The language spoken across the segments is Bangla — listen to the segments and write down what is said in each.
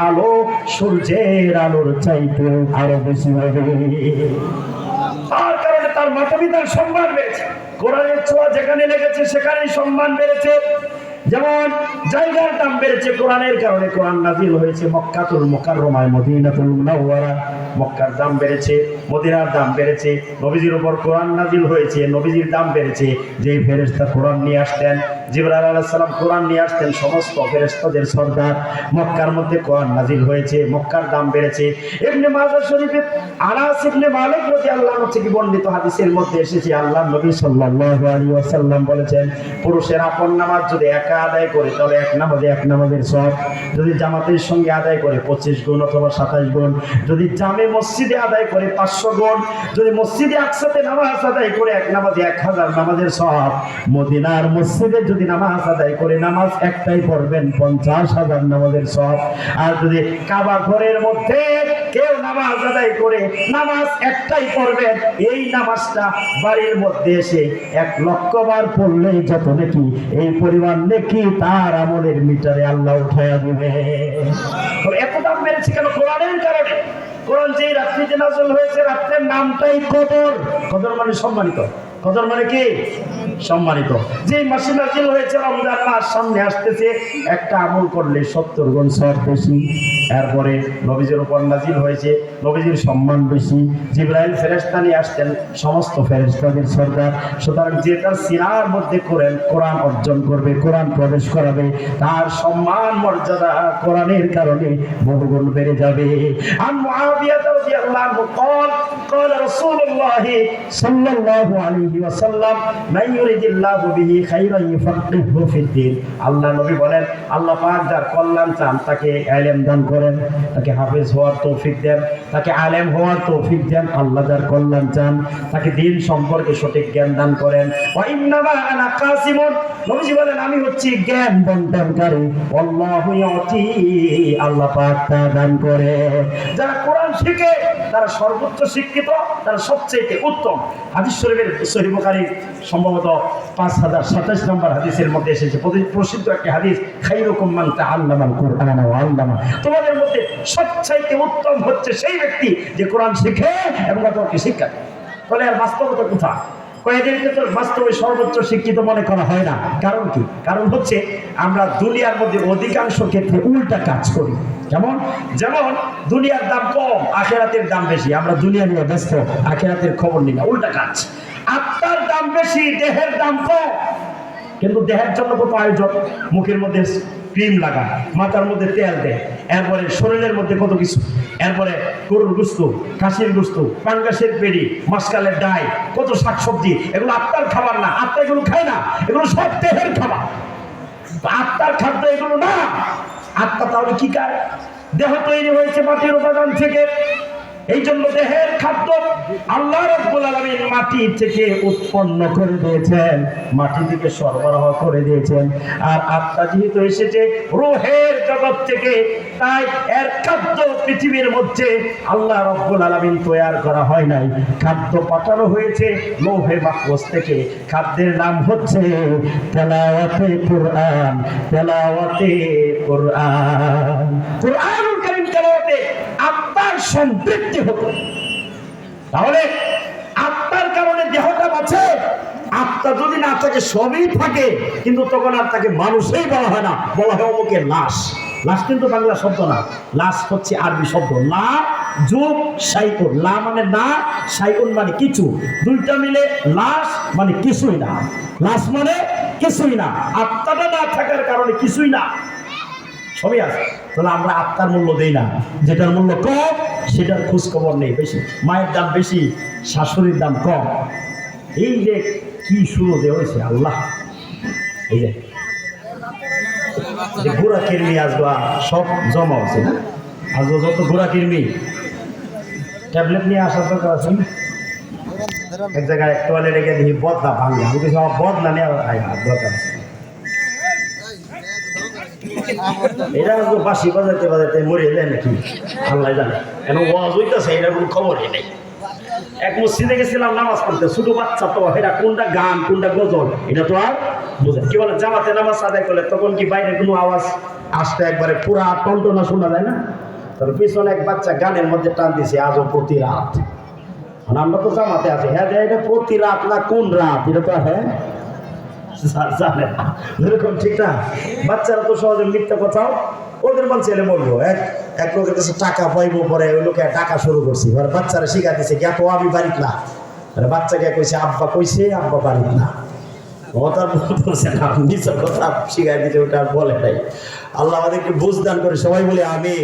আলো সূর্যের আলোর চাইতে আরো বেশি হবে। তার কারণে তার মাতা পিতার সম্মান বেড়েছে। কোরআনের ছোঁয়া যেখানে লেগেছে সেখানেই সম্মান বেড়েছে। যেমন জায়গার দাম বেড়েছে কোরআনের কারণে। কোরআন নাজিল হয়েছে মক্কাতুল মুকাররমায়, মদিনাতুল মুনাওয়ারা। মক্কার দাম বেড়েছে, মদিনার দাম বেড়েছে। নবীজির উপর কোরআন নাজিল হয়েছে, নবীজির দাম বেড়েছে। যেই ফেরেশতা কোরআন নিয়ে আসতেন, জিবরাইল আলাইহিস সালাম কোরআন নিয়ে আসতেন, সমস্ত ফেরেশতাদের সরদার। মক্কার মধ্যে কোরআন নাজিল হয়েছে, মক্কার দাম বেড়েছে। ইবনে মাজাহ শরীফে আনাস ইবনে মালিক রাদিয়াল্লাহু আনহু থেকে বর্ণিত হাদিসের মধ্যে এসেছে, আল্লাহর নবী সাল্লাল্লাহু আলাইহি ওয়াসাল্লাম বলেছেন, পুরুষের আপন নামাজ যদি একা আদায় করে তাহলে এক নামাজের সওয়াব, যদি জামাতের সঙ্গে আদায় করে 25 গুণ অথবা 27 গুণ, যদি জামে মসজিদে আদায় করে 500 গুণ, যদি মসজিদে একসাথে নামাজ আদায় করে এক নামাজে 1000 নামাজের সওয়াব। মদিনার মসজিদে যদি নামাজ আদায় করে, নামাজ একটাই পড়বেন, 50,000 নামাজের সওয়াব। আর যদি কাবা ঘরের মধ্যে কেউ নামাজ আদায় করে নামাজ একটাই পড়বেন, এই নামাজটা বাড়ির মধ্যে এসে 1,00,000 বার পড়লেই যত নাকি, এই পরিমাণ নাকি তার আমলের মিটারে আল্লাহ উঠাইয়া দিবে। এত দাম বেড়েছে কেন? কোরআনের কারণে। কোরআন যেই রাত্রিতে নাযিল হয়েছে, রাত্রের নামটাই কদর। কদর মানে সম্মানিত। কদর মানে কি? সম্মানিত। যে মাসে নাযিল হয়েছে, রমজান মাস সামনে আসতেছে, একটা আমল করলে 70 গুণ সওয়াব বেশি। এরপরে নবীজির উপর নাযিল হয়েছে, নবীজির সম্মান বেশি। জিবরাইল ফেরেশতা নিয়ে আসতেন, সমস্ত ফেরেশতাদের সরদার। সুতরাং যে তার সিনার মধ্যে কোরআন অর্জন করবে, কোরআন প্রবেশ করাবে, তার সম্মান মর্যাদা কোরআনের কারণে বহুগুণ বেড়ে যাবে। আন মুআবিয়া রাদিয়াল্লাহু আনহু قال رسول الله صلى الله عليه وسلم من يريد الله به خيرا يفقهه في الدين। আল্লাহ নবী বলেন, আল্লাহ পাক যার কল্যাণ চান তাকে ইলম দান করেন, তাকে হাফেজ হওয়ার তৌফিক দেন, তাকে আলেম হওয়ার তৌফিক দেন। আল্লাহ যার কল্যাণ চান তাকে দ্বীন সম্পর্কে সঠিক জ্ঞান দান করেন। ওয়া ইন্নামা আনা কাসিমুন, নবীজি বলেন আমি হচ্ছি জ্ঞান বন্টনকারী। আল্লাহু ইউতি, আল্লাহ পাক তা দান করে। যারা কোরআন শিখে তারা সর্বোচ্চ শিক্ষিত, তারা সবচেয়ে উত্তম। হাদিস শরীফের সহিহ বুখারী সম্ভবত 5027 নম্বর হাদিসের মধ্যে এসেছে, প্রসিদ্ধ একটি হাদিস, খায়রুকুম মান তাআল্লামাল কুরআনা ওয়া আল্লামা। তোমাদের মধ্যে সবচেয়ে উত্তম হচ্ছে সেই ব্যক্তি যে কোরআন শিখে এবং তাকে শিক্ষা দেয়। তাহলে আর বাস্তবতা কোথায়? কয়েকদিনকে তো বাস্তবে সর্বোচ্চ শিক্ষিত মনে করা হয় না। কারণ কি? কারণ হচ্ছে আমরা দুনিয়ার মধ্যে অধিকাংশ ক্ষেত্রে উল্টা কাজ করি। যেমন দুনিয়ার দাম কম, আখিরাতের দাম বেশি। আমরা দুনিয়া নিয়ে ব্যস্ত, আখিরাতের খবর নিই না, উল্টা কাজ। আত্মার দাম বেশি, দেহের দাম কম। কিন্তু দেহের জন্য কত আয়োজন, মুখের মধ্যে ক্রিম লাগায়, মাথার মধ্যে তেল দেয়, এরপরে শরীরের মধ্যে কত কিছু, এরপরে গরুর গোশত, খাসির গোশত, পাঙ্গাসের পেড়ি, মাসকালের ডাই, কত শাকসবজি। এগুলো আত্মার খাবার না, আত্মা এগুলো খায় না, এগুলো সব দেহের খাবার। আত্মার খাদ্য এগুলো না। আত্মা তাহলে কি খায়? দেহ তৈরি হয়েছে মাটির উপাদান থেকে। এই জন্য দেহের খাদ্য আল্লাহ রাব্বুল আলামিন মাটি থেকে উৎপন্ন করে দিয়েছেন, মাটি থেকে সরবরাহ করে দিয়েছেন। আর আত্মা যেহেতু এসেছে রূহের জগৎ থেকে, তাই এর খাদ্য পৃথিবীর মধ্যে আল্লাহ রাব্বুল আলামিন তৈরি করা হয় নাই, খাদ্য পাঠানো হয়েছে লৌহে মাহফুজ থেকে। খাদ্যের নাম হচ্ছে তেলাওয়াতে কুরআন। তেলাওয়াতে কুরআন, কুরআনুল কারীম তেলাওয়াতে আত্মার সম্পৃক্তি হতো। তাহলে আত্মার কারণে দেহটা বাঁচে। আত্মা যদি না থাকে, সবই থাকে, কিন্তু তখন আর তাকে মানুষই বলা হয় না, বলা হয় অমুকের লাশ। লাশ কিন্তু বাংলা শব্দ না, লাশ হচ্ছে আরবি শব্দ। লা যোগ শাইকুন, লা মানে না, শাইকুন মানে কিছু, দুইটা মিলে লাশ মানে কিছুই না। লাশ মানে কিছুই না। আত্মাটা না থাকার কারণে কিছুই না, সবই আছে। তাহলে আমরা আত্মার মূল্য দেই না, যেটার মূল্য কম সেটার খোঁজ খবর নেই বেশি। মায়ের দাম বেশি, শাশুড়ির দাম কম। এই যে কি শুরু দেওয়া হয়েছে আল্লাহ, এই যে ঘোড়া কিরমি আসবা সব জমা হচ্ছে না। আসবো যত ঘোড়া কিরমি, ট্যাবলেট নিয়ে আসার দরকার আছে না। এক জায়গায় টয়লেটে গিয়ে দেখি বদলা ভাঙলে, আমি কিছু আমার বদলা নিয়ে দরকার আছে। এটা বাসি বাজাতে বাজাতে মরে যায় নাকি আল্লাহ জানে। কেন ওয়াজ হইতেছে, এটা কোনো খবরই নেই। এক মসজিদে গেছিলাম নামাজ পড়তে, ছোট বাচ্চা তো, এটা কোনটা গান কোনটা গজল এটা তো আর বোঝে। কি বলে জামাতে নামাজ আদায় করলে তখন কি বাইরে কোনো আওয়াজ আসতে একবারে পুরা টনটনা শোনা যায় না, তার পিছনে এক বাচ্চা গানের মধ্যে টান দিছে আজও প্রতি রাত। আমরা তো জামাতে আছি, হ্যাঁ এটা প্রতি রাত না কোন রাত এটা তো হ্যাঁ জানে না, এরকম ঠিক না। বাচ্চারা তো সহজে মিথ্যা কথাও ওদের মন ছেলে বলবো। এক লোকের কাছে টাকা পাইবো, পরে ওই লোকে টাকা শুরু করছি, এবার বাচ্চারা শিখা দিছে জ্ঞাত আমি বাড়িত না, বাচ্চাকে কইছে আব্বা কইছে আব্বা বাড়িত না, ও তার বলছে না, নিজের কথা শিখাই দিতে ওটা আর বলে নাই। আল্লাহ আমাদেরকে বুঝদান করে, সবাই বলে আমি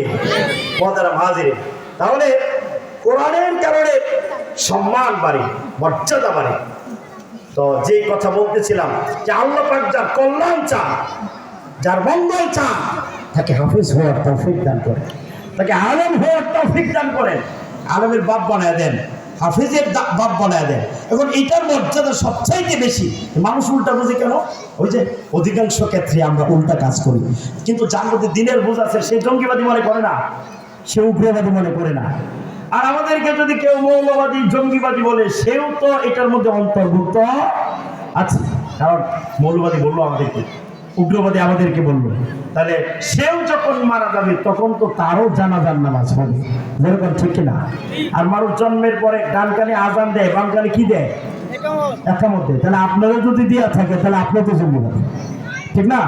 পদারা হাজিরে। তাহলে কোরআনের কারণে সম্মান বাড়ে, মর্যাদা বাড়ে। তো যে কথা বলতেছিলাম যে আল্লাহ পাক যার কল্যাণ চান, যার মঙ্গল চান, তাকে হাফিজ হওয়ার তৌফিক দান করেন, তাকে আলেম হওয়ার তৌফিক দান করেন, আলেমের বাপ বানায় দেন, হাফিজের বাপ বানায় দেন। এখন এইটার মর্যাদা সবচাইতে বেশি। মানুষ উল্টা বুঝে কেন? ওই যে অধিকাংশ ক্ষেত্রে আমরা উল্টা কাজ করি, কিন্তু যার মধ্যে দিনের বুঝ আছে সে জঙ্গিবাদী মনে করে না, সে উগ্রবাদী মনে করে না। আর আমাদেরকে যদি কেউ মৌলবাদী জঙ্গিবাদী বলে, সেও তো এটার মধ্যে অন্তর্ভুক্ত আছে। কারণ মৌলবাদী বললো আমাদেরকে, উগ্রবাদী আমাদেরকে বললো, তাহলে সেও যখন মারা যাবে তখন তো তারও জানাজার নামাজ হবে, যেরকম ঠিক কিনা? আর মানুষ জন্মের পরে ডান কানে আজান দেয়, বাম কানে কি দেয়? একামত দেয়। তাহলে আপনারও যদি দেওয়া থাকে তাহলে আপনার তো জঙ্গিবাদী, ঠিক না?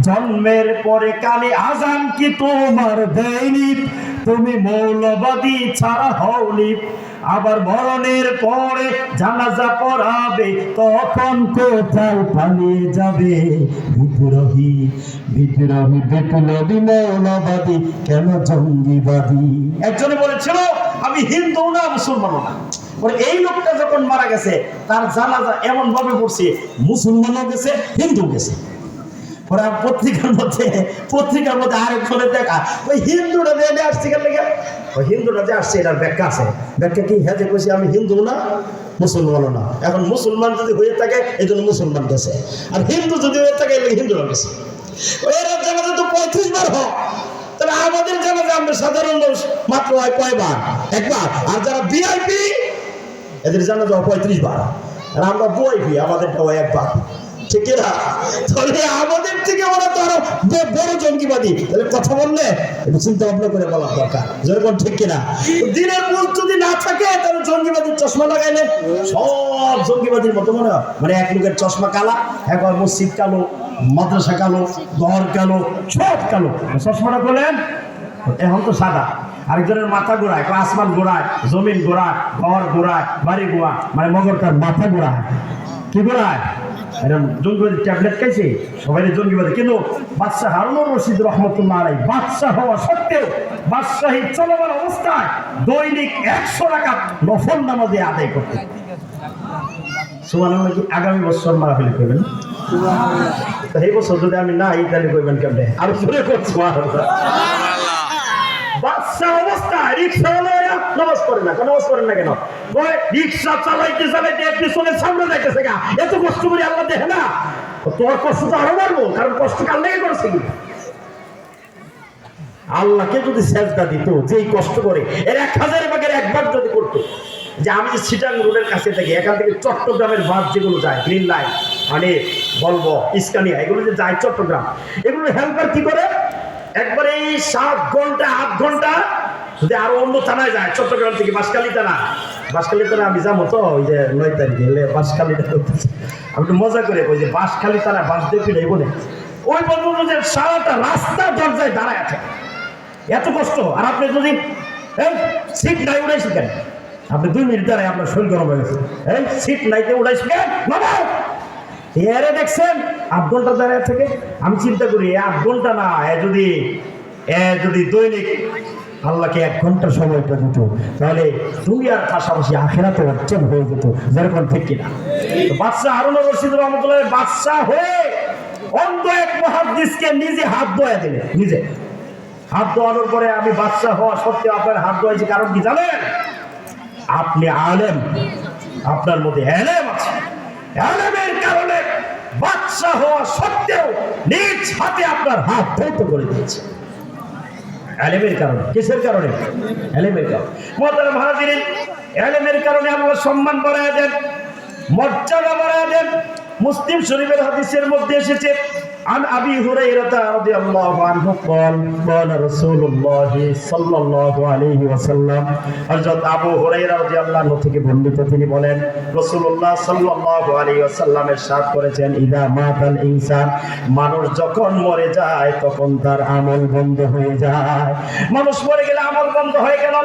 জন্মের পরে কানে আজান কি তোমার দেয়নি, তুমি মৌলবাদী ছাড়া হওনি। আবার মরণের পরে জানাজা পড়াবে, তখন কোথায় পালিয়ে যাবে? বিদ্রোহী বিদ্রোহী বিপ্লবী মৌলবাদী, কেন জঙ্গিবাদী? একজনে বলেছিল আমি হিন্দু না মুসলমানও না। এই লোকটা যখন মারা গেছে তার জানাজা এমন ভাবে পড়ছে, মুসলমানও গেছে হিন্দু গেছে। পত্রিকার মধ্যে আরেকজনের দেখা ওই হিন্দুটা দিয়ে আসছে, কেন লেগে ওই হিন্দুটা যে আসছে এটার ব্যাখ্যা আছে। ব্যাখ্যা কি? হ্যাঁ যে কইছি আমি হিন্দু না মুসলমানও না। এখন মুসলমান যদি হয়ে থাকে এই জন্য মুসলমান গেছে, আর হিন্দু যদি হয়ে থাকে হিন্দুরা গেছে। এর জানাজা তো 35 বার হোক, তবে আমাদের জানাজা আমরা সাধারণ মানুষ মাত্র হয় কয়বার? একবার। আর যারা ভিআইপি এদের জানাজা 35 বার, আর আমরা ভিআইপি আমাদেরটাও একবার, ঠিক না? তাহলে আমাদের থেকে ওরা তো আরো বড় জঙ্গিবাদী। তাহলে কথা বললে একটু চিন্তা ভাবনা করে বলার দরকার, যেরকম ঠিক কিনা? দিনের বুঝ যদি না থাকে তাহলে জঙ্গিবাদীর চশমা লাগাইলে সব জঙ্গিবাদীর মতো মনে হয়। মানে এক লোকের চশমা কালা, একবার মসজিদ কালো, মাদ্রাসা কালো, ঘর কালো, সব কালো। চশমাটা করলেন এখন তো সাদা। আরেকজনের মাথা ঘোরায়, আসমান ঘোরায়, জমিন ঘোরায়, ঘর ঘোরায়, বাড়ি ঘোরায়, মানে মগরটার মাথা ঘোরায়। কি ঘোরায়? এরকম জঙ্গিবাদী ট্যাবলেট খাইছে, সবাই জঙ্গিবাদী। কিন্তু বাদশাহ হারুনুর রশিদ রহমতুল্লাহ আলাইহি বাদশাহ হওয়া সত্ত্বেও বাদশাহী চলমান অবস্থায় দৈনিক 100 রাকাত নফল নামাজে আদায় করতেন। সুবহানাল্লাহ। কি আগামী বছর মাহফিল করবেন? এই বছর যদি আমি না তাহলে করবেন কেমনে? আর জোরে করছি বাদশাহ অবস্থায় রিক্সা নামাজ পড়ে না। নামাজ পড়েন না কেন? রিক্সা চালাইতে চালাইতে পিছনে সামনে যাইতেছে গা, এত কষ্ট করে আল্লাহ দেখে না? তোর কষ্ট তো আরো বাড়বো, কারণ কষ্ট কার লেগে করছে কি? আল্লাহকে যদি সেজদা দিত, যেই কষ্ট করে এর 1000 ভাগের একবার যদি করতো, যে আমি যে সিটাং রোডের কাছে থাকি, এখান থেকে চট্টগ্রামের বাস যেগুলো যায়, গ্রিন লাইন, মানে বলবো স্কানিয়া, এগুলো যে যায় চট্টগ্রাম, এগুলো হেল্পার কি করে একবারে 7 ঘন্টা 8 ঘন্টা যদি আরো অন্য থানায় যায়, চট্টগ্রাম থেকে বাঁশখালী থানা আমি যাবো তো ওই যে 9 তারিখে এলে বাঁশখালীটা করতেছি। আমি তো মজা করে ওই যে বাঁশখালী থানা বাস দেখি নাই বলে ওই বন্ধু যে সারাটা রাস্তা দরজায় দাঁড়ায় আছে, এত কষ্ট। আর আপনি যদি সিট নাই উড়াইছি কেন? আপনি 2 মিনিট দাঁড়ায় আপনার শরীর গরম হয়ে গেছে, সিট নাইতে উড়াইছি কেন বাবা? এরে দেখছেন 8 ঘন্টা দাঁড়ায় থেকে। আমি চিন্তা করি 8 ঘন্টা না, যদি দৈনিক আল্লাহকে 1 ঘন্টা সময়টা দিত, তাহলে দুনিয়ার পাশাপাশি আখিরাতে অর্জন হয়ে যেত, যেরকম ঠিক কিনা? বাদশাহ হারুনুর রশিদ রহমতুল্লাহ বাদশাহ হয়ে অন্ধ এক মুহাদ্দিসকে নিজে হাত ধোয়া দিলেন। নিজে হাত ধোয়ানোর পরে, আমি বাদশাহ হওয়া সত্ত্বেও আপনার হাত ধোয়াইছি, কারণ কি জানেন? আপনি আলেম, আপনার মধ্যে এলেম আছে। এলেমের কারণে বাদশাহ হওয়া সত্ত্বেও নিজ হাতে আপনার হাত ধৌত করে দিয়েছে। এলেমের কারণে। কিসের কারণে? এলেমের কারণে। মুহতারাম হাজিরিন, এলেমের কারণে আল্লাহ সম্মান বাড়ায় দেন, মর্যাদা বাড়ায় দেন। মুসলিম শরীফের হাদিসের মধ্যে এসেছে عن أبي هريرة رضي الله عنه قال قال رسول الله صلى الله عليه وسلم হযরত আবু হুরায়রা রাদিয়াল্লাহু আনহু থেকে বর্ণিত তিনি বলেন রাসূলুল্লাহ সাল্লাল্লাহু আলাইহি ওয়াসাল্লাম ইরশাদ করেছেন ইদা মাতাল ইনসান মানুষ যখন মরে যায় তখন তার আমল বন্ধ হয়ে যায়। মানুষ মরে গেলে আমল বন্ধ হয়ে গেল।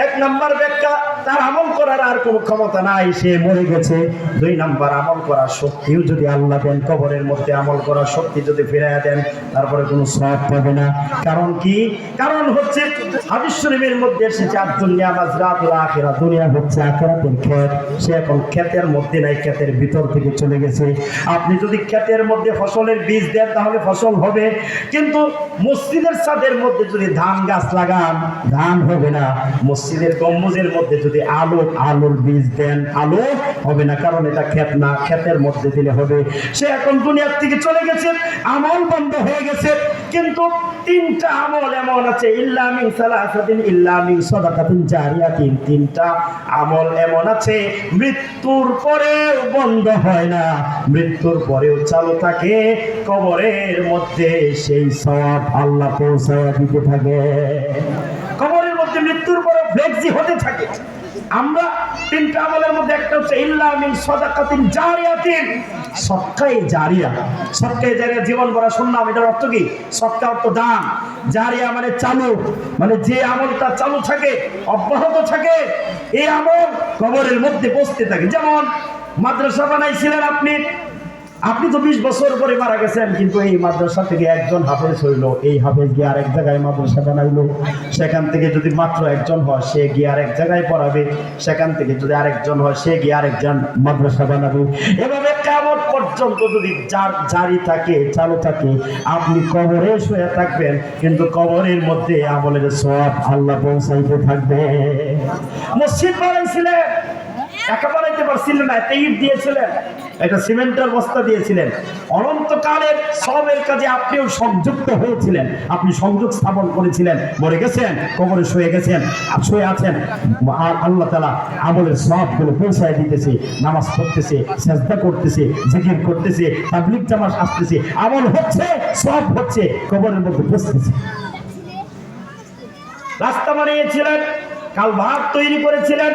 এক নাম্বার ব্যাখ্যা তার আমল করার আর কোনো ক্ষমতা নাই, সে মরে গেছে। দুই নাম্বার আমল করার শক্তিও যদি আল্লাহ দেন, কবরের মধ্যে আমল করার শক্তি যদি ফিরাইয়া দেন, তারপরে কোনো সওয়াব পাবে না। কারণ কি? কারণ হচ্ছে হাদিস শরীফের মধ্যে এসেছে দুনিয়া মাজরাতুল আখিরা, দুনিয়া হচ্ছে আখিরাতের ক্ষেত। সে এখন ক্ষেতের মধ্যে নাই, ক্ষেতের ভিতর থেকে চলে গেছে। আপনি যদি ক্ষেতের মধ্যে ফসলের বীজ দেন তাহলে ফসল হবে, কিন্তু মসজিদের ছাদের মধ্যে যদি ধান গাছ লাগান ধান হবে না। মসজিদের গম্বুজের মধ্যে যদি আলুর বীজ দেন আলু হবে না, কারণ এটা ক্ষেত না, ক্ষেতের মধ্যে দিলে হবে। সে এখন দুনিয়ার থেকে চলে গেছে, আমল বন্ধ হয়ে গেছে। কিন্তু তিনটা আমল এমন আছে ইল্লা মিন সালাসাতিন ইল্লা মিন সাদাকাতিন জারিয়াতিন, তিনটা আমল এমন আছে মৃত্যুর পরেও বন্ধ হয় না, মৃত্যুর পরেও চালু থাকে। কবরের মধ্যে সেই সওয়াব আল্লাহ পৌঁছায় দিতে থাকে। কবরের মধ্যে মৃত্যুর পরে ফ্লেক্সি হতে থাকে। আমরা তিনটা আমলের মধ্যে একটা হচ্ছে ইল্লা মিন সাদাকাতিন জারিয়াতিন, সদকায়ে জারিয়া। সদকায়ে জারিয়া জীবন ভরা শুনলাম, এটার অর্থ কি? সদকা অর্থ দান, জারিয়া মানে চালু, মানে যে আমলটা চালু থাকে অব্যাহত থাকে, এই আমল কবরের মধ্যে বসতে থাকে। যেমন মাদ্রাসা বানাইছিলেন আপনি তো 20 বছর পরে মারা গেছেন, কিন্তু এই মাদ্রাসা থেকে একজন হাফেজ হইলো, এই হাফেজ গিয়ে আরেক জায়গায় মাদ্রাসা বানাইলো। সেখান থেকে যদি মাত্র একজন হয় সে গিয়ে আরেক জায়গায় পড়াবে, সেখান থেকে যদি আরেকজন হয় সে গিয়ে আরেকজন মাদ্রাসা বানাবে। এভাবে কিয়ামত পর্যন্ত যদি জারি থাকে, চালু থাকে, আপনি কবরে শুয়ে থাকবেন, কিন্তু কবরের মধ্যে আমলের সওয়াব আল্লাহ পৌঁছাইতে থাকবে। মসজিদ বানাইছিলেন, একা বানাইতে পারছিলেন না, ইট দিয়েছিলেন, একটা সিমেন্টের বস্তা দিয়েছিলেন। অনন্তকালের সবের কাজে আপনিও সংযুক্ত হয়েছিলেন, আপনি সংযোগ স্থাপন করেছিলেন, মরে গেছেন, কবরে শুয়ে গেছেন, শুয়ে আছেন। আর আল্লাহ তাআলা আমলের সবগুলো পৌঁছায় দিতেছে। নামাজ পড়তেছে, সেজদা করতেছে, জিকির করতেছে, তাবলীগ জামাত আসতেছে, আমল হচ্ছে, সব হচ্ছে, কবরের মধ্যে বসতেছে। রাস্তা বানিয়েছিলেন, কালভার্ট তৈরি করেছিলেন,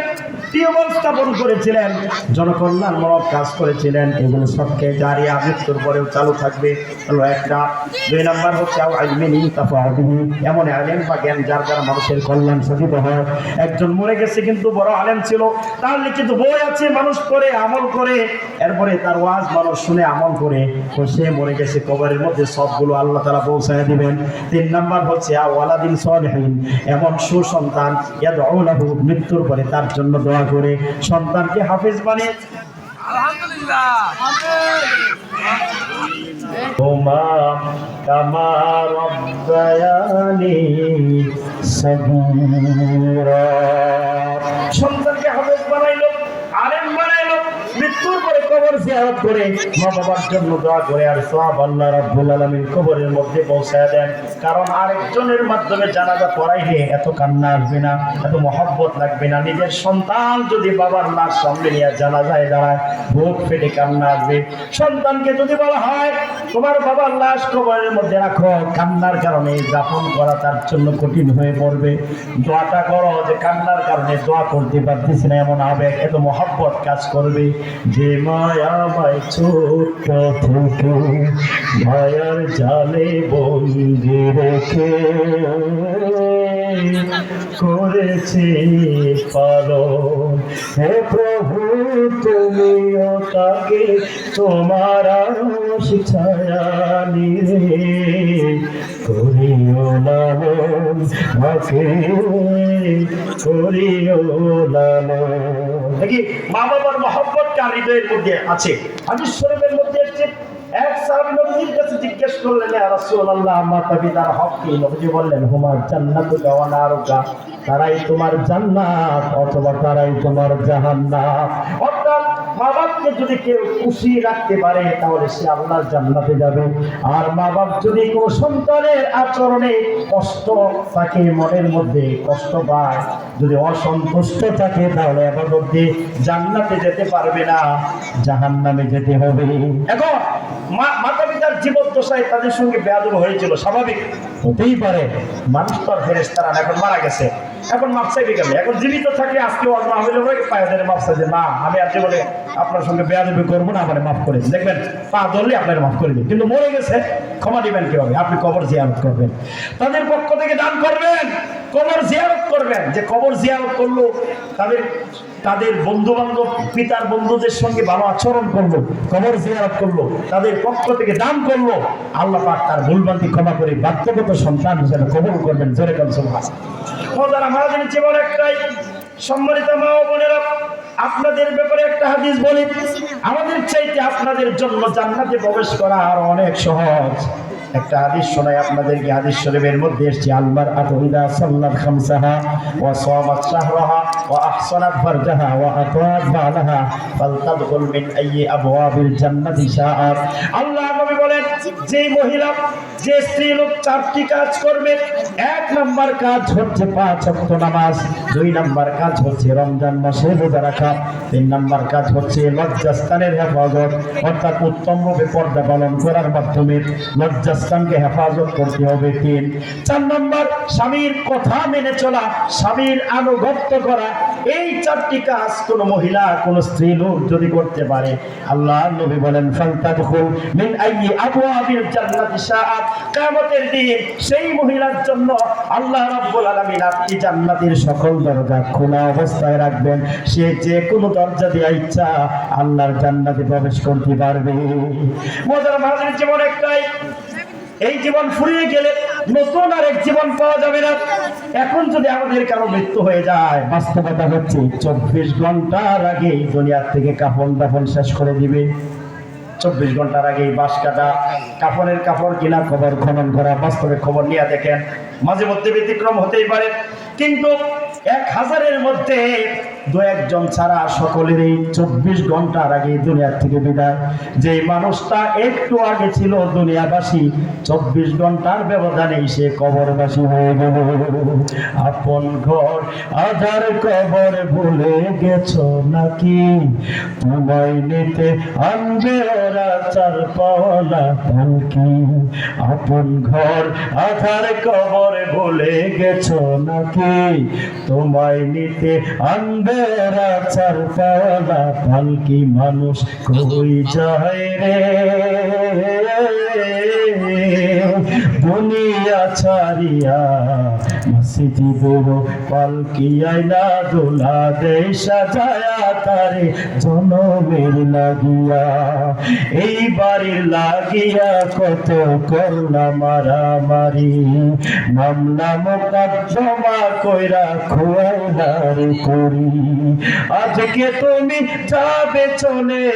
টিউবওয়েল স্থাপন করেছিলেন, জনকল্যাণমূলক কাজ করেছিলেন, এগুলো সবকে জারিয়া মৃত্যুর পরেও চালু থাকবে। হলো একটা। দুই নাম্বার হচ্ছে এমন আলেম বা জ্ঞান যার দ্বারা মানুষের কল্যাণ সাধিত হয়। একজন মরে গেছে কিন্তু বড় আলেম ছিল, তার লিখিত বই আছে, মানুষ পড়ে আমল করে, এরপরে তার ওয়াজ মানুষ শুনে আমল করে, তো সে মরে গেছে, কবরের মধ্যে সবগুলো আল্লাহ তাআলা পৌঁছায় দিবেন। তিন নাম্বার হচ্ছে ওয়ালাদিন সালিহিন, এমন সুসন্তান ইয়াদউ লাহু, মৃত্যুর পরে তার জন্য দোয়া করে সন্তানকে হাফেজ বানিয়ে। আলহামদুলিল্লাহ। ওমা কামা রাব্বায়ানি সাগীরা, সন্তানকে হাফেজ বানাইলো, আলেম বানাইলো, মৃত্যুর পরে কবর জিয়ারত করে মা বাবার জন্য দোয়া করে, আর সওয়াব আল্লাহ রাব্বুল আলামিন কবরের মধ্যে পৌঁছায় দেন। কারণ আরেকজনের মাধ্যমে জানাজা পড়াইলে এত কান্না আসবে না, এত মহব্বত লাগবে না। নিজের সন্তান যদি বাবার লাশ সামনে নিয়ে জানাজায় দাঁড়ায়, বুক ফেটে কান্না আসবে। সন্তানকে যদি বলা হয় তোমার বাবার লাশ কবরের মধ্যে রাখো, কান্নার কারণে দাফন করা তার জন্য কঠিন হয়ে পড়বে। দোয়াটা করো যে কান্নার কারণে দোয়া করতে পারতেছি না, এমন আবেগ, এত মহব্বত কাজ করবে। যে মায়া আমায় ছোট্ট থেকে মায়ার জালে বন্দি রেখে করেছে পালন, হে প্রভু তুমিও তাকে তোমার ছায়া নিয়ে করিও লালন, তাকে করিও লালন। দেখি মা বাবার মহব্বত কার হৃদয়ের মধ্যে আছে। হাদিস শরীফের মধ্যে এসেছে, এক সাহাবী নবীর কাছে জিজ্ঞেস করলেন, ইয়া রাসূলুল্লাহ মাতা পিতার হক কি? নবীজি বললেন, হুমা জান্নাতুকা ওয়া নারুকা, তারাই তোমার জান্নাত অথবা তারাই তোমার জাহান্নাম। অর্থাৎ মা বাপকে যদি কেউ খুশি রাখতে পারে তাহলে সে আল্লাহর জান্নাতে যাবে। আর মা বাপ যদি কোনো সন্তানের আচরণে কষ্ট থাকে, মনের মধ্যে কষ্ট পায়, যদি অসন্তুষ্ট থাকে, তাহলে এবার জান্নাতে যেতে পারবে না, জাহান্নামে যেতে হবে। এখন মাতা পিতার জীবদ্দশায় তাদের সঙ্গে বেয়াদব হয়েছিল, স্বাভাবিক, হতেই পারে। মানুষ তো আর ফেরেশতারা এখন মারা গেছে, এখন মাপ চাইবে কেন? এখন জীবিত থাকলে আজকে অজমা হইলে পায়ে ধরে মাপ চাইছে, না আমি আর জীবনে আপনার সঙ্গে বেয়াদবি করবো না, আমার মাফ করে দিন। দেখবেন পা ধরলে আপনার মাফ করে দিন। কিন্তু মরে গেছে, ক্ষমা দিবেন কিভাবে? আপনি কবর জিয়ারত করবেন, তাদের পক্ষ থেকে দান করবেন, কবর জিয়ারত করবেন। যে কবর জিয়ারত করলো, তাদের বন্ধু বান্ধব, পিতার বন্ধুদের সঙ্গে ভালো আচরণ করলো, কবর জিয়ারত করলো, তাদের পক্ষ থেকে দান করলো, আল্লাহ পাক তার ভুলভ্রান্তি ক্ষমা করে বাধ্যগত সন্তান হিসেবে কবুল করবেন। জোরে কাল সুবহানাল্লাহ। ওদের আমাদের জীবন একটাই। সম্মানিত মা ও বোনেরা, আপনাদের ব্যাপারে একটা হাদিস বলি, আমাদের চাইতে আপনাদের জন্য জান্নাতে প্রবেশ করা আর অনেক সহজ। একটা হাদিস শোনাই আপনাদেরকে। হাদিস শরীফের মধ্যে এসেছে, আলমার আতইদা সাল্লাত খামসাহা ওয়া সামাত শাহরাহা ওয়া আহসানাত ফারজাহা ওয়া আতাআত বালাহা ফালতাদখুল মিন আইয়ি আবওয়াবিল জান্নাতি শাআত। আল্লাহ নবী বলেন, যে মহিলা, যে স্ত্রী লোক চারটি কাজ করবে, এক নাম্বার কাজ হচ্ছে 5 ওয়াক্ত নামাজ, 2 নাম্বার কাজ হচ্ছে রমজান মাসে রোজা রাখা, 3 নাম্বার কাজ হচ্ছে লজ্জাস্থানের হেফাজত, অর্থাৎ উত্তম রূপে পর্দা পালন করার মাধ্যমে লজ্জাস্থানকে হেফাজত করতে হবে 3, 4 নাম্বার স্বামীর কথা মেনে চলা, স্বামীর আনুগত্য করা। এই 4টি কাজ কোন মহিলা, কোন স্ত্রী লোক যদি করতে পারে, আল্লাহ নবী বলেন, ফালতাদখুল মিন আইয়ি আবওয়াবিল জান্নাতি শাআত। কিয়ামতের দিন সেই মহিলার জন্য আল্লাহ রাব্বুল আলামিন 8টি জান্নাতের সকল দরজা খোলা অবস্থায় রাখবেন। সে যে কোনো দরজা দিয়ে ইচ্ছা আল্লাহর জান্নাতে প্রবেশ করতে পারবে। মজার ভাবের জীবন একটাই, এই জীবন ফুরিয়ে গেলে নতুন আরেক জীবন পাওয়া যাবে না। এখন যদি আমাদের কারো মৃত্যু হয়ে যায়, বাস্তবতা হচ্ছে 24 ঘন্টার আগে দুনিয়ার থেকে কাফন দাফন শেষ করে দিবে। 24 ঘন্টার আগে বাঁশ কাটা, কাফনের কাপড় কিনা, খবর খনন করা। বাস্তবে খবর নিয়ে দেখেন, মাঝে মধ্যে ব্যতিক্রম হতেই পারে, কিন্তু 1000-এর মধ্যে 2-1 জন ছাড়া সকলেরই 24 ঘন্টার আগে দুনিয়ার থেকে বিদায়। যে মানুষটা একটু আগে ছিল দুনিয়াবাসী, 24 ঘন্টার ব্যবধানে সে কবরবাসী হয়ে গেল। আপন ঘর আধার কবর ভুলে গেছো নাকি, তোমায় নিতে আনবে ওরা 4 পাওয়ালা পালকি। আপন ঘর আধার কবর ভুলে গেছো নাকি, তোমায় নিতে আনবে ওরা 4 পাওয়ালা পালকি। মানুষ কই যায় রে দুনিয়া ছাড়িয়া, মসজিদের পালকি আইনা দোলা দেয় সাজায়া তারে জনমের লাগিয়া। এই বাড়ির লাগিয়া কত করলাম মারামারি, মামলা মোকদ্দমা কইরা খোয়াইলার করি। আজকে তুমি যাবে চলে,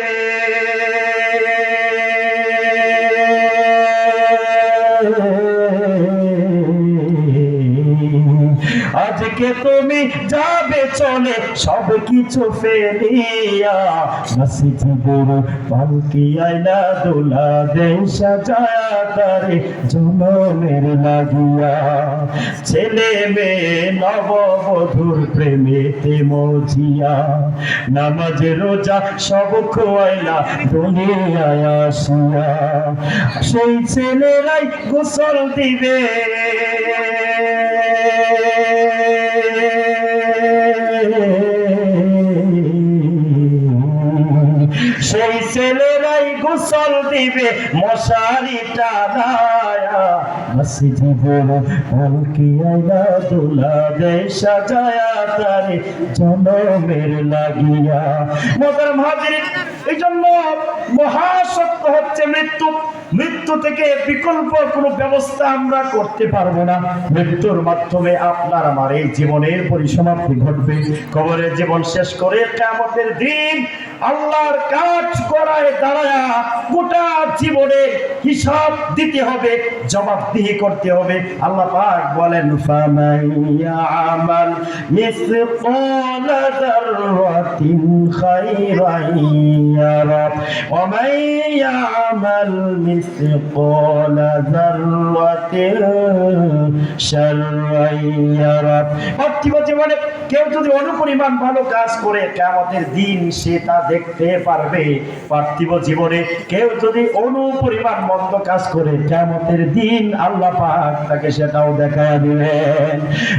আজকে তুমি যাবে চলে সব কিছু ফেলিয়া, মসজিদের পালকি আইনা দোলা দেয় সাজায়া তারে জনমের লাগিয়া। ছেলে মেয়ে নববধূর প্রেমেতে মজিয়া, নামাজ রোজা সব খোয়াইলা দুনিয়ায় আসিয়া। সেই ছেলেরাই গোসল দিবে, সেই ছেলেরাই গোসল দিবে মশারি টানায়া, মসজিদের পালকি আইনা দোলা দেয় সাজায়া তারে জনমের লাগিয়া। মোহতারাম হাজিরিন, এই জন্য মহাসত্য হচ্ছে মৃত্যু। মৃত্যু থেকে বিকল্প কোনো ব্যবস্থা আমরা করতে পারবো না। মৃত্যুর মাধ্যমে আপনার আমার এই জীবনের পরিসমাপ্তি ঘটবে। কবরের জীবন শেষ করে কিয়ামতের দিন আল্লাহর কাজ করায় দাঁড়ায়া গোটা জীবনের হিসাব দিতে হবে, জবাবদিহি করতে হবে। আল্লাহ পাক বলেন, ফামান ইয়ামাল মিসকালা যাররাতিন খায়রান ইয়ারা ওয়া মান ইয়ামাল মিসকালা যাররাতিন শাররান ইয়ারা। পার্থিব জীবনে কেউ যদি অনুপরিমাণ ভালো কাজ করে, কিয়ামতের দিন সে তা দেখতে পারবে। পার্থিব জীবনে কেউ যদি অনুপরিমাণ মন্দ কাজ করে, কিয়ামতের দিন আল্লাহ পাক তাকে সেটাও দেখায় দিবেন।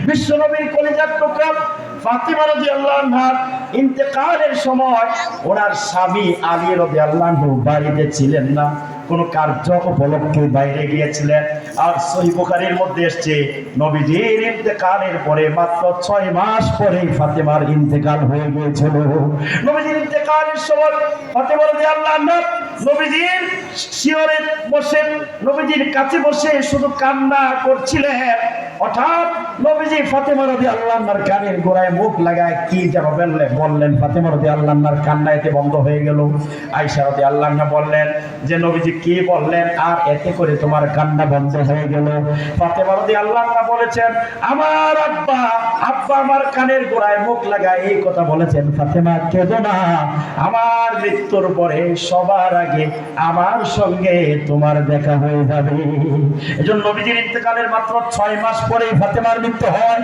বিশ্বনবীর কলিজার টুকরা ফাতিমা রাদিয়াল্লাহু আনহা ইন্তেকালের সময় ওনার স্বামী আলী রাদিয়াল্লাহু আনহু বাড়িতে ছিলেন না, কোন কার্য উপলক্ষে বাইরে গিয়েছিলেন। আর সহিহ বুখারীর মধ্যে এসেছে নবীজির ইন্তেকালের পরে মাত্র 6 মাস পরে ফাতিমার ইন্তেকাল হয়ে গিয়েছিল। নবীজির ইন্তেকালের সময় ফাতিমা রাদিয়াল্লাহু আনহা নবীজির শিয়রে বসে, নবীজির কাছে বসে শুধু কান্না করছিলেন। হঠাৎ নবীজি ফাতিমা রাদিয়াল্লাহু আনহার কানের গোড়ায় মুখ লাগায় কি যেন বললেন। ফাতিমা রাদিয়াল্লাহু আনহার কান্না এতে বন্ধ হয়ে গেল। আয়েশা রাদিয়াল্লাহু আনহা বললেন যে নবীজি কি বললেন আর এতে করে তোমার কান্না বন্ধ হয়ে গেল? ফাতিমা রাদিয়াল্লাহু আনহা বলেছেন, আমার আব্বা আমার কানের গোড়ায় মুখ লাগায় এই কথা বলেছেন, ফাতিমা কেঁদো না, আমার মৃত্যুর পরে সবার আগে আমার সঙ্গে তোমার দেখা হয়ে যাবে। এজন্য নবীজির ইন্তেকালের মাত্র 6 মাস পরে ফাতিমার মৃত্যু হয়।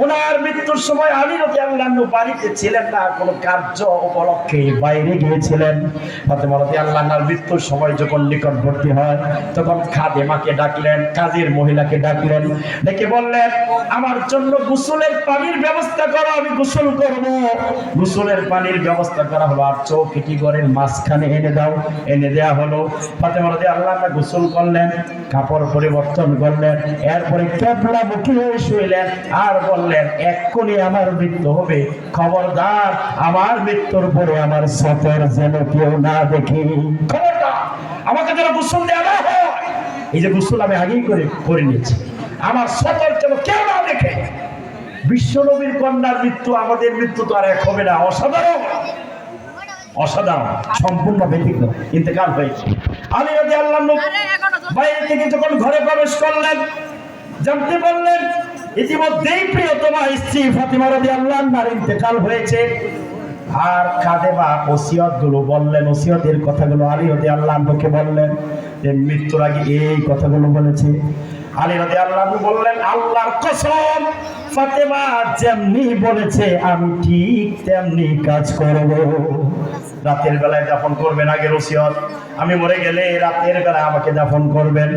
ওনার মৃত্যুর সময় আলী রাদিয়াল্লাহু আনহু বাড়িতে ছিলেন না, কোন কার্য উপলক্ষে বাইরে গিয়েছিলেন। ফাতিমা রাদিয়াল্লাহু আনহার মৃত্যুর সময় যখন নিকটবর্তী হয় তখন খাদেমাকে ডাকলেন, কাজের মহিলাকে ডাকলেন, ডেকে বললেন আমার জন্য গোসলের পানির ব্যবস্থা করো, আমি গোসল করব। গোসলের পানির ব্যবস্থা করা হলো, আর চৌকিটি ঘরের মাঝখানে এনে দাও। এনে দেয়া হলো। ফাতিমা রাদিয়াল্লাহু আনহা গোসল করলেন, কাপড় পরিবর্তন করলেন, এরপরে কিবলামুখী হয়ে শুইলেন আর বললেন এক্ষুনি আমার মৃত্যু হবে, খবরদার আমার মৃত্যুর পরে আমার সতর যেন কেউ না দেখে, খবরদার আমাকে যেন গোসল দেওয়া না হয়। এই যে গোসল আমি আগেই করে নিয়েছি, আমার সতর যেন কেউ না দেখে। বিশ্বনবীর কন্যার মৃত্যু আমাদের মৃত্যু তো আর এক হবে না। অসাধারণ, অসাধারণ, সম্পূর্ণ ব্যতিক্রম। ইন্তেকাল হয়েছে। আলী রাদিয়াল্লাহু আনহু বাইরে থেকে যখন ঘরে প্রবেশ করলেন, জানতে পারলেন ইতিমধ্যেই প্রিয়তমা স্ত্রী ফাতিমা রাদিয়াল্লাহু আনহার ইন্তেকাল হয়েছে। আর খাদেমা ওসিয়ত গুলো বললেন, ওসিয়তের কথাগুলো আলী রাদিয়াল্লাহু আনহুকে বললেন যে মৃত্যুর আগে এই কথাগুলো বলেছে। আলী রাদিয়াল্লাহু আনহু বললেন আল্লাহর কসম, ফাতিমা যেমনি বলেছে আমি ঠিক তেমনি কাজ করব। রাতের বেলায় দাফন করবেন, আগের ওসিয়ত, আমি মরে গেলে রাতের বেলায় আমাকে দাফন করবেন।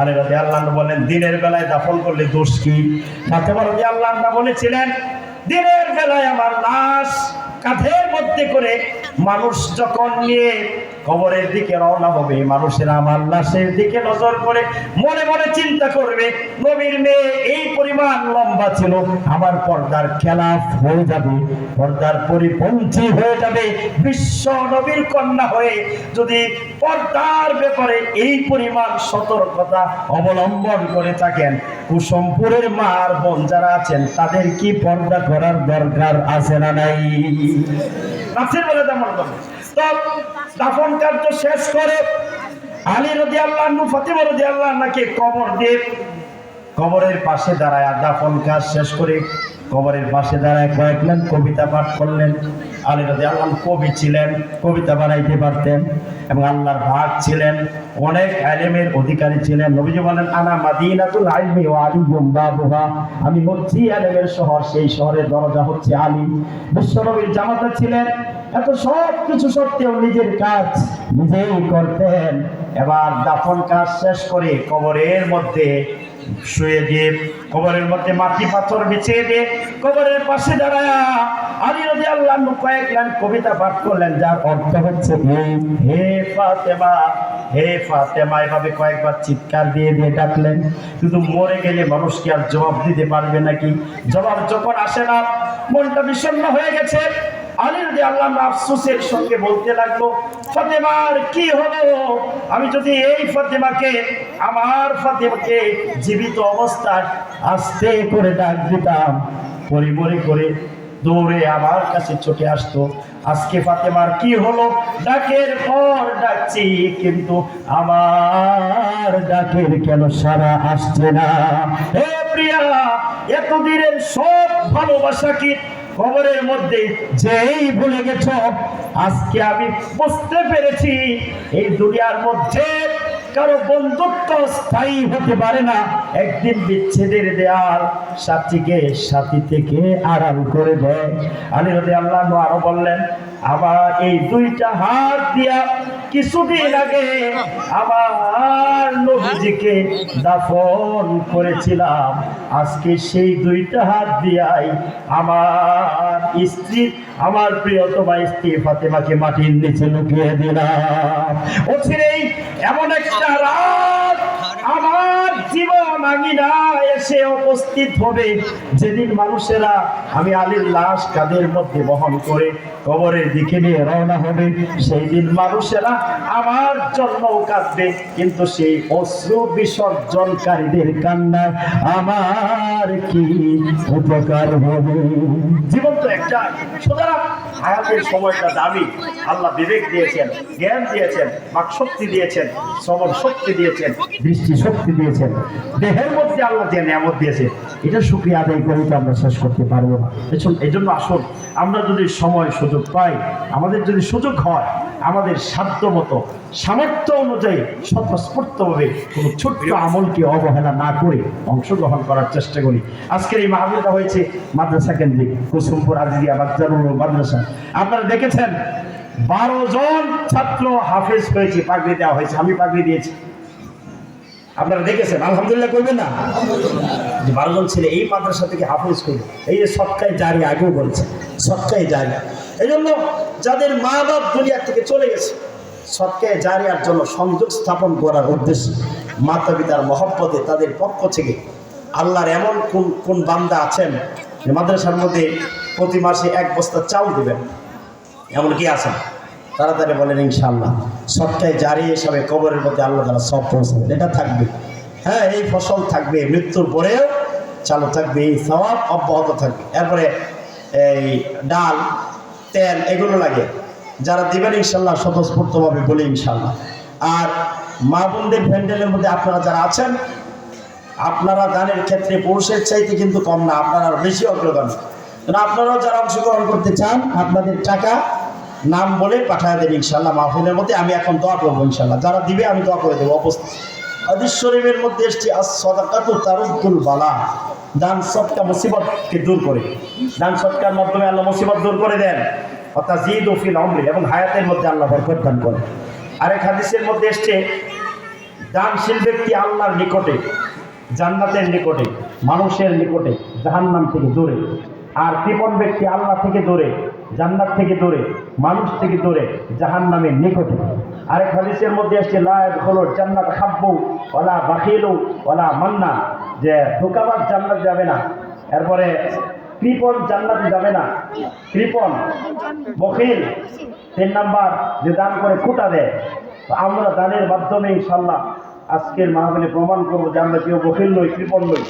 আলী রাদিয়াল্লাহু আনহু বলেন দিনের বেলায় দাফন করলে দোষ কি? ফাতিমা রাদিয়াল্লাহু আনহা বলেছিলেন দিনের বেলায় আমার লাশ কাঁধের মধ্যে করে মানুষ যখন নিয়ে কবরের দিকে রওনা হবে, মানুষেরা আমার লাশের দিকে নজর করে মনে মনে চিন্তা করবে নবীর মেয়ে এই পরিমাণ লম্বা ছিল, আমার পর্দার খেলাফ হয়ে যাবে, পর্দার পরিপন্থী হয়ে যাবে। বিশ্ব নবীর কন্যা হয়ে যদি পর্দার ব্যাপারে এই পরিমাণ সতর্কতা অবলম্বন করে থাকেন, কুসুমপুরের মা আর বোন যারা আছেন তাদের কি পর্দা করার দরকার আছে না নাই? রাতের বেলা দাফন করবে। তো দাফন কার্য শেষ করে আলী রাদিয়াল্লাহু আনহু ফাতিমা রাদিয়াল্লাহু আনহাকে কবর দিয়ে কবরের পাশে দাঁড়ায় দাফন কাজ শেষ করে কবরের পাশে দাঁড়ায় কয়েক লাইন কবিতা পাঠ করলেন। আলী রাদিয়াল্লাহু আনহু কবি ছিলেন, কবিতা বানাইতে পারতেন এবং আল্লাহর ভাগ ছিলেন, অনেক ইলমের অধিকারী ছিলেন। নবীজি বলেন আনা মাদিনাতুল ইলমি ওয়া আলিয়্যুম বাবুহা, আমি হচ্ছি ইলমের শহর, সেই শহরের দরজা হচ্ছে আলী। বিশ্বনবীর জামাতা ছিলেন, এত সব কিছু সত্ত্বেও নিজের কাজ নিজেই করতেন। এবার দাফন কাজ শেষ করে কবরের মধ্যে শুয়ে দিয়ে, কবরের মধ্যে মাটি পাথর বিছিয়ে দিয়ে কবরের পাশে দাঁড়ায় আলী রাদিয়াল্লাহু আনহু কয়েক লাইন কবিতা পাঠ করলেন, যার অর্থ হচ্ছে হে ফাতেমা, হে ফাতেমা। এভাবে কয়েকবার চিৎকার দিয়ে দিয়ে ডাকলেন। কিন্তু মরে গেলে মানুষ কি আর জবাব দিতে পারবে নাকি? জবাব যখন আসে না, মনটা বিষণ্ণ হয়ে গেছে। আলী রাদিয়াল্লাহু আনহু আফসোসের সঙ্গে বলতে লাগলো ফাতেমার কি হলো? আমি যদি এই ফাতেমাকে, আমার ফাতেমাকে জীবিত অবস্থায় আস্তে করে ডাক দিতাম, পরিমরি করে দৌড়ে আমার কাছে ছুটে আসতো। আজকে ফাতেমার কি হলো? ডাকের পর ডাকছি, কিন্তু আমার ডাকের কেন সাড়া আসছে না? হে প্রিয়া, এতদিনের সব ভালোবাসা কি কবরের মধ্যে যেই ভুলে গেছ? আজকে আমি বুঝতে পেরেছি এই দুনিয়ার মধ্যে কারো বন্ধুত্ব স্থায়ী হতে পারে না। একদিন বিচ্ছেদের দেয়াল সাথীকে সাথী থেকে আড়াল করে দেয়। আলী রাদিয়াল্লাহু আনহু আরো বললেন, আবার এই দুইটা হাত দিয়া কিছুদিন আগে আমার নবীজিকে দাফন করেছিলাম, আজকে সেই দুইটা হাত দিয়াই আমার স্ত্রী, আমার প্রিয়তমা স্ত্রী ফাতেমাকে মাটির নিচে লুকিয়ে দিলাম। অচিরেই এমন একটা রাত আমার জীবন আঙিনা এসে উপস্থিত হবে, যেদিন মানুষেরা আমি আলীর লাশ কাঁধের মধ্যে বহন করে কবরের দিকে নিয়ে রওনা হবে। সেই দিন মানুষেরা আমার জন্য কাঁদবে, কিন্তু সেই অশ্রু বিসর্জনকারীদের কান্নায় আমার কি উপকার হবে? জীবন তো একটা, সুতরাং হায়াতের সময়টা দামি। আল্লাহ বিবেক দিয়েছেন, জ্ঞান দিয়েছেন, বাকশক্তি দিয়েছেন, শ্রবণ শক্তি দিয়েছেন, দৃষ্টি শক্তি দিয়েছেন, দেহের মধ্যে আল্লাহ যে নিয়ামত দিয়েছে, এটা শুকরিয়া আদায় করে তো আমরা শেষ করতে পারবো না। এই জন্য আসুন, আমরা যদি সময় সুযোগ পাই, আমাদের যদি সুযোগ হয়, আমাদের সাধ্য মতো সামর্থ্য অনুযায়ী স্বতঃস্ফূর্তভাবে কোনো ছোট্ট আমলকে অবহেলা না করে অংশগ্রহণ করার চেষ্টা করি। আজকের এই মাহফিলটা হয়েছে মাদ্রাসা কেন্দ্রিক, কুসুমপুর আজিজিয়া বাচ্চারুল মাদ্রাসা। আপনারা দেখেছেন 12 জন ছাত্র হাফেজ হয়েছে, পাগড়ি দেওয়া হয়েছে, আমি পাগড়ি দিয়েছি। আপনারা দেখেছেন, আলহামদুলিল্লাহ করবেন না? যে 12 জন ছেলে এই মাদ্রাসা থেকে হাফেজ করবে, এই যে সৎকায় জারি, আগেও বলছে সৎকায় জারি। এই জন্য যাদের মা বাপ দুনিয়া থেকে চলে গেছে, সৎকায় জারিয়ার জন্য সংযোগ স্থাপন করার উদ্দেশ্যে মাতা পিতার মহব্বতে তাদের পক্ষ থেকে আল্লাহর এমন কোন বান্দা আছেন যে মাদ্রাসার মধ্যে প্রতি মাসে 1 বস্তা চাউল দেবেন, এমন কি আছেন? তাড়াতাড়ি বলেন ইনশাআল্লাহ। সৎকায় জারি হিসাবে কবরের মধ্যে আল্লাহ তাআলা সব পৌঁছাবেন, এটা থাকবে। হ্যাঁ, এই ফসল থাকবে, মৃত্যুর পরেও চালু থাকবে, এই সওয়াব অব্যাহত থাকবে। এরপরে এই ডাল, তেল এগুলো লাগে, যারা দিবেন ইনশাআল্লাহ স্বতঃস্ফূর্তভাবে বলি ইনশাআল্লাহ। আর মা বোনদের প্যান্ডেলের মধ্যে আপনারা যারা আছেন, আপনারা দানের ক্ষেত্রে পুরুষের চাইতে কিন্তু কম না, আপনারা বেশি অগ্রগামী। আপনারাও যারা অংশগ্রহণ করতে চান, আপনাদের টাকা নাম বলে পাঠায় দেবেন ইনশাআল্লাহ মাহফিলের মধ্যে। আমি এখন দোয়া করবো ইনশাআল্লাহ, যারা দিবে আমি দোয়া করে দেবো। হাদিস শরীফের মধ্যে এসেছে, আস-সাদাকাতু তারুদ্দুল বালা, দান সদকা মুসিবতকে দূর করে। দান সদকার মাধ্যমে আল্লাহ মুসিবত দূর করে দেন। ওয়াতাজিদু ফিল উমরি, এবং হায়াতের মধ্যে আল্লাহ বরকত দান করেন। আরেক হাদিসের মধ্যে এসেছে, দানশীল ব্যক্তি আল্লাহর নিকটে, জান্নাতের নিকটে, মানুষের নিকটে, জাহান্নাম থেকে দূরে। আর কৃপণ ব্যক্তি আল্লাহ থেকে দূরে, জান্নাত থেকে দূরে, মানুষ থেকে দূরে, জাহান্নামের নিকটে। আরেক হাদিসের মধ্যে আসছে, লা ইয়াদখুলুল জান্নাত খাব্বু ওয়ালা বাখিলু ওয়ালা মান্না, যে ধোঁকাবাজ জান্নাত যাবে না। এরপরে কৃপণ জান্নাতে যাবে না, কৃপণ, বখিল 3 নাম্বার, যে দান করে খুঁটা দেয়। তো আমরা দানের মাধ্যমে ইনশাআল্লাহ আজকের মাহফিলে প্রমাণ করবো যে আমরা কেউ বখিল নই, কৃপণ নই।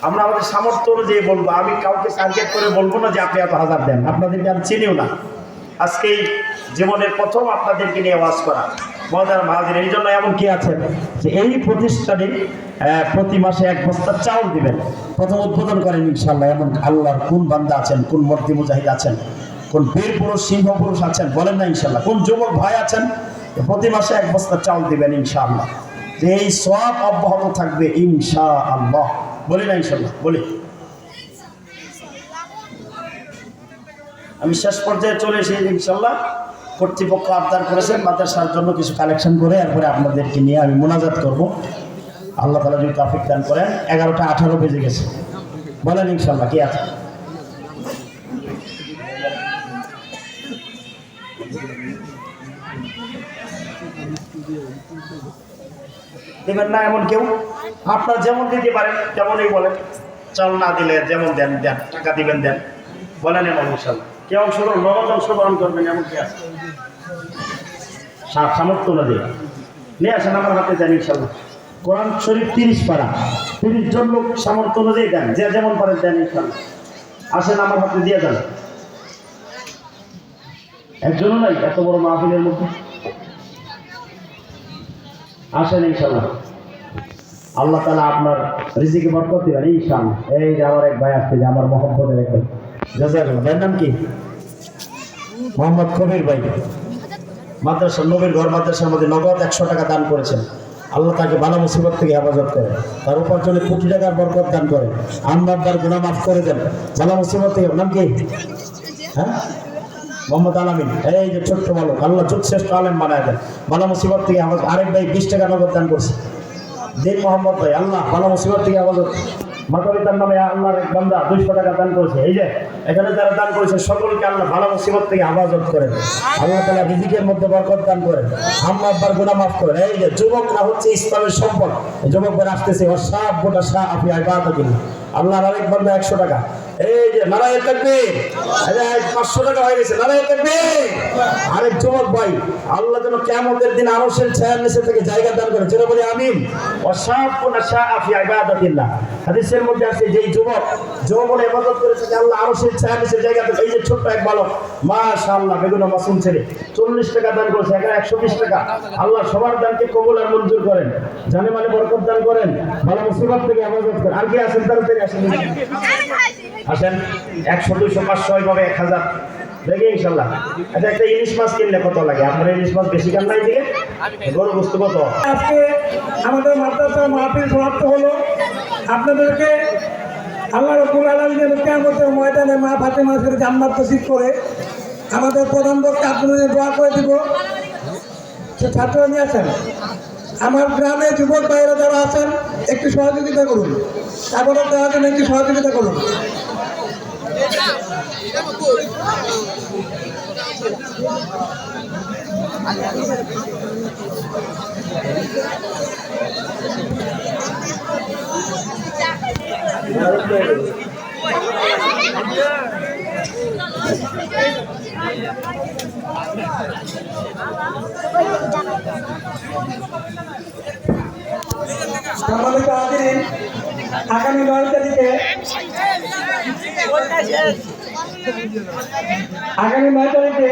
আমরা আমাদের সামর্থ্য অনুযায়ী বলবো। আমি কাউকে টার্গেট করে বলবো না যে আপনি এত হাজার দেন, আপনাদেরকে আমি চিনিও না। আজকেই জীবনের প্রথম আপনাদেরকে নিয়ে ওয়াজ করা, মজার মাহাজির। এই জন্য এমন কি আছে যে এই প্রতিষ্ঠানে প্রতি মাসে 1 বস্তা চাউল দিবেন, প্রথম উদ্বোধন করেন ইনশাআল্লাহ। এমন আল্লাহর কোন বান্দা আছেন, কোন মর্দি মুজাহিদ আছেন, কোন বীর পুরুষ, সিংহ পুরুষ আছেন, বলেন না ইনশাআল্লাহ। কোন যুবক ভাই আছেন, প্রতি মাসে 1 বস্তা চাউল দিবেন ইনশাআল্লাহ। যে এই সওয়াব অব্যাহত থাকবে ইনশাআল্লাহ, বলি না ইনশাআল্লাহ? বলি। আমি শেষ পর্যায়ে চলে এসে ইনশাআল্লাহ, কর্তৃপক্ষ আবদার করেছেন মাদ্রাসার জন্য কিছু কালেকশন করে, এরপরে আপনাদেরকে নিয়ে আমি মোনাজাত করব। আল্লাহ তাআলা যদি তৌফিক দান করেন। 11টা 18 বেজে গেছে, বলেন ইনশাআল্লাহ কি আছে? দেবেন না এমন কেউ? আপনারা যেমন দিতে পারেন তেমনই বলেন। চাল না দিলে যেমন দেন দেন, টাকা দিবেন দেন, বলেন এমন ইনশাআল্লাহ। কেউ অংশগ্রহণ, নগদ অংশগ্রহণ করবেন এমন কি আছে? সামর্থ্য অনুযায়ী নিয়ে আসেন, আমার হাতে দেন ইনশাআল্লাহ। কোরআন শরীফ 30 পারা, 30 জন লোক সামর্থ্য অনুযায়ী দেন, যে যেমন পারেন দেন ইনশাআল্লাহ। আসেন আমার হাতে দিয়ে যান। একজনও নাই এত বড় মাহফিলের মধ্যে, আসেন ইনশাআল্লাহ। আল্লাহ তাআলা আপনার রিজিকে বরকত দিবেন ইনশাআল্লাহ। এই যে আমার এক ভাই আসছে, যে আমার মহব্বতের এক ভাই, জাযাকাল্লাহ। ভাইয়ের নাম কি? মোহাম্মদ কবির ভাই। মাদ্রাসা নবীর ঘর মাদ্রাসার মধ্যে নগদ 100 টাকা দান করেছেন। আল্লাহ তাকে বালা মুসিবত থেকে হেফাজত করে, তার উপার্জনে কোটি টাকার বরকত দান করে, আম্মার গুনাহ মাফ করে দেন, বালা মুসিবত থেকে। নাম কি? হ্যাঁ, মোহাম্মদ আলামিন। এই যে ছোট্ট বালক, আল্লাহ যুগশ্রেষ্ঠ আলেম বানায় দেন, বালা মুসিবত থেকে হেফাজত। আরেক ভাই 20 টাকা নগদ দান করছে, দিন মোহাম্মদ ভাই, আল্লাহ বালা মুসিবত থেকে হেফাজত। মাতা পিতার নামে আল্লাহর এক বান্দা 200 টাকা দান করেছে। এই যে এখানে যারা দান করেছে সকলকে আল্লাহ ভালো মুসিবত থেকে হেফাজত করেন, আল্লাহ তাআলা রিজিকের মধ্যে বরকত দান করেন, আম্মা আব্বার গুনাহ মাফ করেন। এই যে যুবকরা হচ্ছে ইসলামের সম্পদ, যুবকরা আসতেছে ওয়াসাব গোটা শাহ আপনি ইবাদতিল্লাহ। আল্লাহর আরেক বান্দা 100 টাকা। এই যে নারায়ে তাকবীর, এই যে 500 টাকা হয়ে গেছে, নারায়ে তাকবীর। আরেক যুবক ভাই, আল্লাহ যেন কিয়ামতের দিন আরশের ছায়ার নিচে থেকে জায়গা দান করে, যেন বলি আমিন। ওয়াসাব গোটা শাহ আপনি ইবাদতিল্লাহ। হাদিসের মধ্যে আছে যে যুবক যৌবনে ইবাদত করেছে আল্লাহ আরশের ছায়ার নিচে জায়গা দেন। এই যে ছোট্ট এক বালক, মাশাআল্লাহ, বেগুনা মাসুম ছেলে 40 টাকা দান করেছে, এখানে 120 টাকা। আল্লাহ সবার দানকে কবুল আর মঞ্জুর করেন, জানে মানে বরকত দান করেন, ভালো মুসিবত থেকে হেফাজত করেন। আর কি আছেন? তাড়াতাড়ি আসেন, আসেন। 100, 200, 500, এইভাবে 1000 দেখি ইনশাল্লাহ। আচ্ছা, একটা ইলিশ মাছ কিনলে কত লাগে? আপনারা ইলিশ মাছ বেশি খান নাই দিকে? গরু বস্তু কত? আজকে আমাদের মাদ্রাসার মাহফিল সমাপ্ত হলো। আপনাদেরকে আল্লাহ রাব্বুল আলামিন যেন কিয়ামতের ময়দানে মা ফাতেমার সাথে জান্নাত নসিব করে। আমাদের প্রধান বক্তা আপনাদের দোয়া করে দিব। সে ছাত্র নিয়ে আসেন। আমার গ্রামে যুবক ভাইয়েরা যারা আছেন একটু সহযোগিতা করুন, তারপরে দেওয়ার জন্য একটু সহযোগিতা করুন। সম্মানিত হাজিরিন, আগামী 9 তারিখে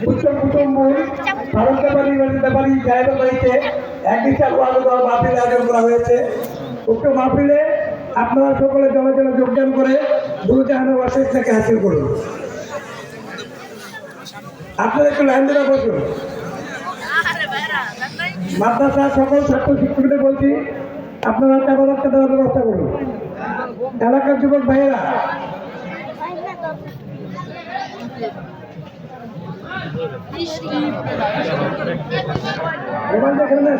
উত্তর কুতুবপুর ভারতবাড়ি সাহেবের বাড়িতে এক বিশাল মাহফিল আয়োজন করা হয়েছে। উক্ত মাহফিলে আপনারা সকলে জনে জনে যোগদান করে দুরুজাহানের ওয়াসির থেকে হাসিল করুন। আপনারা একটু লাইন ধরে বসুন। মাদ্রাসার সকল ছাত্র শিক্ষকদের বলছি, আপনারা টাকা দেওয়ার ব্যবস্থা করুন। এলাকার যুবক ভাইয়েরা মোবাইল দেখেন না।